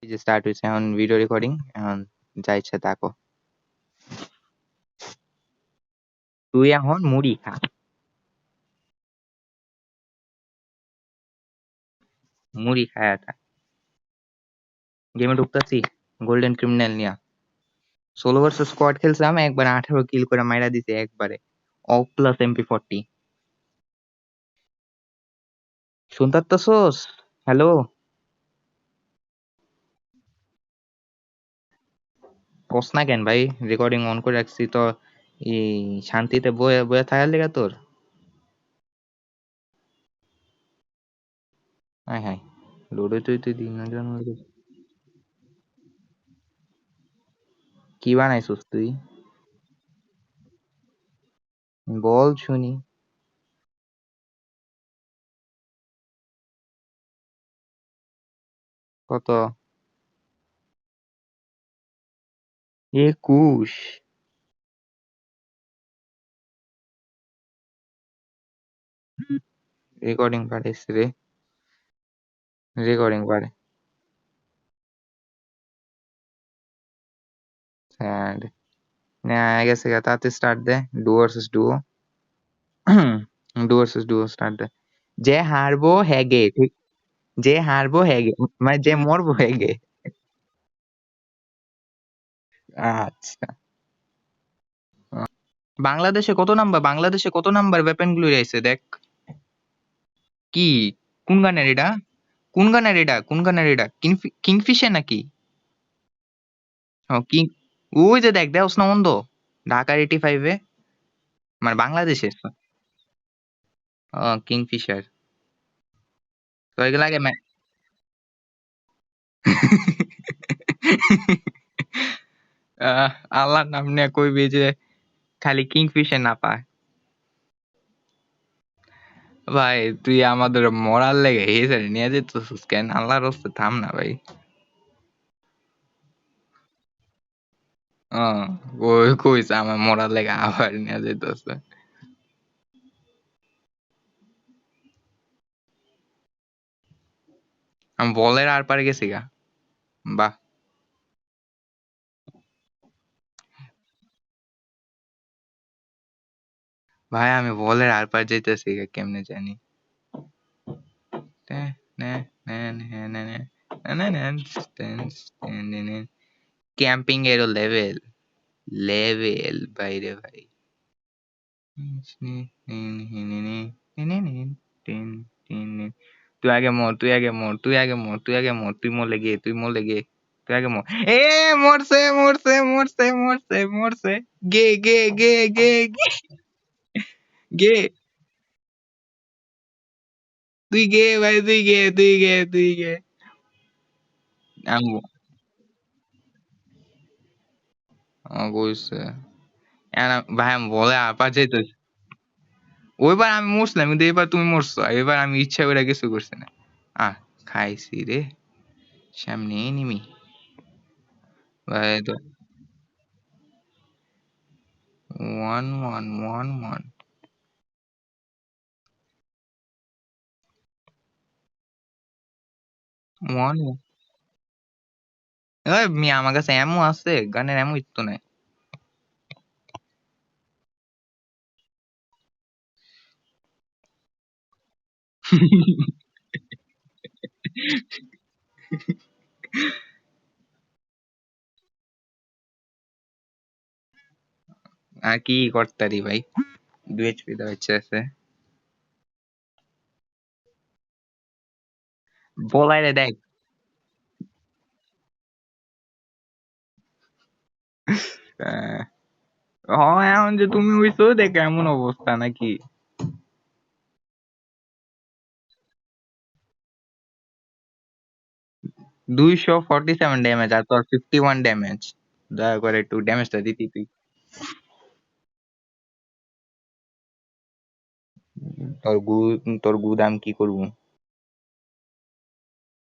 এই যে স্টার্ট হয়েছে এখন ভিডিও রেকর্ডিং এখন যা ইচ্ছা তাকো। তুই এখন মুড়ি খা, মুড়ি খায়া থাক। গেমে ঢুকতেছি গোল্ডেন ক্রিমিনাল নিয়া। সোলো ভার্সেস স্কোয়াড খেলছিলাম, একবার 18 কিল করে মাইরা দিতে একবারে। অ প্লাস MP40। শুনতাছস? হ্যালো, কস না কেন ভাই? রেকর্ডিং অন করে রাখছি তো, এই শান্তিতে বয়ে বয়ে থাকার লেগা তোর। হায় হায়, লুডো তুই তুই দিন জন। কি বানাইছিস তুই? বল শুনি। কত? 21? রেকর্ডিং পাঠাইছি রে, রেকর্ডিং পারে। স্যাড। না গেছে গা, তাতে স্টার্ট দে। Duo versus duo. Duo versus duo start দে। যে হারবো হেগে, ঠিক? যে হারবো হেগে, মানে যে মরবো হেগে। আচ্ছা। বাংলাদেশে কত নাম্বার ওয়েপন গুলো আইছে দেখ। কি? কোন গানের এটা? কিংফিশার নাকি? ও কিং। ওই যে দেখ, দেওস না বন্ধ, ঢাকার 85-এ, মানে বাংলাদেশে। কিংফিশার। তো এগুলো আগে আহ, আল্লাহর নাম নিয়ে কইবি যে খালি কিংফিশার না পায়। ভাই তুই আমাদের মরার লেগে হেসে নিয়ে যেতেছিস কেন? আল্লাহর রাস্তে থাম না ভাই। হ্যাঁ, ওই কইছে আমার মরার লেগে আবার নিয়ে যেতেছে। আমি বলের আর পারে গেছি গা। বাহ। ভাই আমি বলের আর পার যাইতেছি গা, কেমনে জানি। ক্যাম্পিং এরও লেভেল, লেভেল বাইরে ভাই। তুই মরলে গে, তুই আগে মর। এ মরছে মরছে মরছে মরছে মরছে। গে গে গে গে গে গে। তুই গে ভাই, তুই গে। আমি কইছে। ভাই আমি বলে আপা যেতেছি। ওইবার আমি মরছিলাম, কিন্তু এবার তুমি মরছো। এবার আমি ইচ্ছা করে কিছু করছি না। আহ, খাইছি রে। সামনে এনিমি ভাই তো। 1-1-1-1। 1। ওই মিয়া আমার কাছে এমও আছে, গানের এমও তো নাই। আর কি করতারি ভাই, 2 HP দেওয়া ইচ্ছা আছে। বলাইলে দেখ। আহ, হয় এখন যে তুমি হইছো দেখ এমন অবস্থা নাকি? 247 ড্যামেজ আর তোর 51 ড্যামেজ। দয়া করে একটু ড্যামেজটা দিতি তুই। তোর গু তোর গুদাম কি করবো?